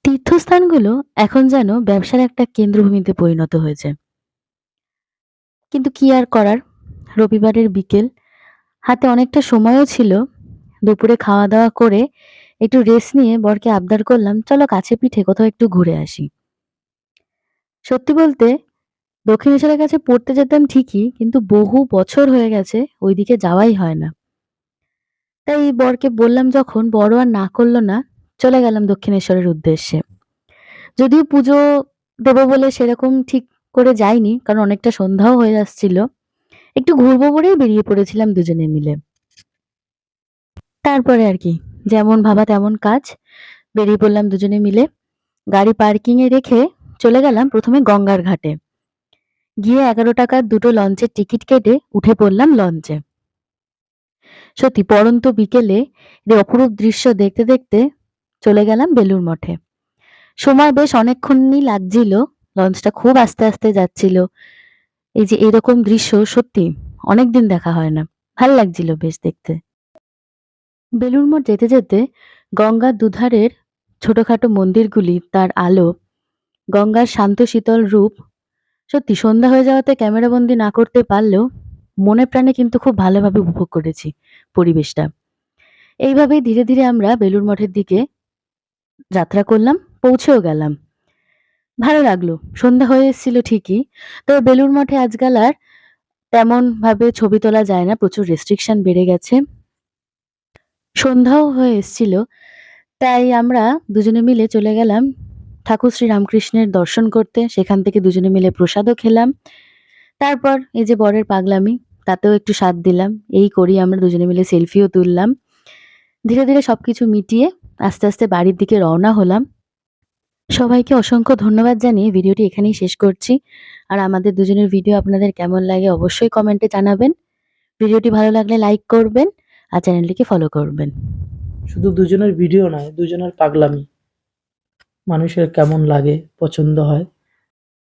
তীর্থস্থানগুলো এখন যেন ব্যবসার একটা কেন্দ্রভূমিতে পরিণত হয়েছে। কিন্তু কি আর করার? রবিবারের বিকেল, হাতে অনেকটা সময়ও ছিল। দুপুরে খাওয়া-দাওয়া করে একটু রেস্ট নিয়ে বরকে আবদার করলাম, "চলো কাছে পিঠে কোথাও একটু ঘুরে আসি।" সত্যি বলতে দক্ষিণেশ্বরের কাছে পড়তে যেতাম ঠিকই, কিন্তু বহু বছর হয়ে গেছে ওইদিকে যাওয়াই হয় না। তাই বরকে বললাম যখন, বড় আর না করল না, চলে গেলাম দক্ষিণেশ্বরের উদ্দেশ্যে। যদিও পুজো দেব বলে সেরকম ঠিক করে যাইনি, কারণ অনেকটা সন্ধ্যাও হয়ে আসছিল। একটু ঘুরবো বলেই বেরিয়ে পড়েছিলাম দুজনে মিলে। তারপরে আর কি, যেমন ভাবা তেমন কাজ। বেরিয়ে পড়লাম দুজনে মিলে। গাড়ি পার্কিং এ রেখে চলে গেলাম প্রথমে গঙ্গার ঘাটে। গিয়ে ১১ টাকার দুটো লঞ্চের টিকিট কেটে উঠে পড়লাম লঞ্চে। সত্যি পড়ন্ত বিকেলে এই অপরূপ দৃশ্য দেখতে দেখতে চলে গেলাম বেলুড় মঠে। সময় বেশ অনেকক্ষণই লাগছিল। লঞ্চটা খুব আস্তে আস্তে যাচ্ছিল। এই যে এরকম দৃশ্য সত্যি অনেকদিন দেখা হয় না। ভাল লাগছিল বেশ দেখতে। বেলুড় মঠ যেতে যেতে গঙ্গার দুধারের ছোটখাটো মন্দিরগুলি, তার আলো, গঙ্গার শান্ত শীতল রূপ, সত্যি সন্ধ্যা হয়ে যাওয়াতে ক্যামেরাবন্দি না করতে পারলেও মনে প্রাণে কিন্তু খুব ভালোভাবে উপভোগ করেছি পরিবেশটা। এইভাবেই ধীরে ধীরে আমরা বেলুড় মঠের দিকে যাত্রা করলাম, পৌঁছেও গেলাম। ভালো লাগলো। সন্ধ্যা হয়ে এসেছিল ঠিকই, তবে বেলুড় মঠে আজকাল আর তেমন ভাবে ছবি তোলা যায় না, প্রচুর রেস্ট্রিকশন বেড়ে গেছে। সন্ধ্যাও হয়ে এসেছিল, তাই আমরা দুজনে মিলে চলে গেলাম ঠাকুর শ্রী রামকৃষ্ণের দর্শন করতে। সেখান থেকে দুজনে মিলে প্রসাদও খেলাম। তারপর এই যে বরের পাগলামি, তাতেও একটু সাথ দিলাম। এই করি আমরা দুজনে মিলে সেলফিও তুললাম। ধীরে ধীরে সবকিছু মিটিয়ে আস্তে আস্তে বাড়ির দিকে রওনা হলাম। সবাইকে অসংখ্য ধন্যবাদ জানিয়ে ভিডিওটি এখানেই শেষ করছি। আর আমাদের দুজনের ভিডিও আপনাদের কেমন লাগে অবশ্যই কমেন্টে জানাবেন। ভিডিওটি ভালো লাগলে লাইক করবেন আর চ্যানেলটিকে ফলো করবেন। শুধু দুজনের ভিডিও নয়, দুজনের পাগলামি মানুষের কেমন লাগে, পছন্দ হয়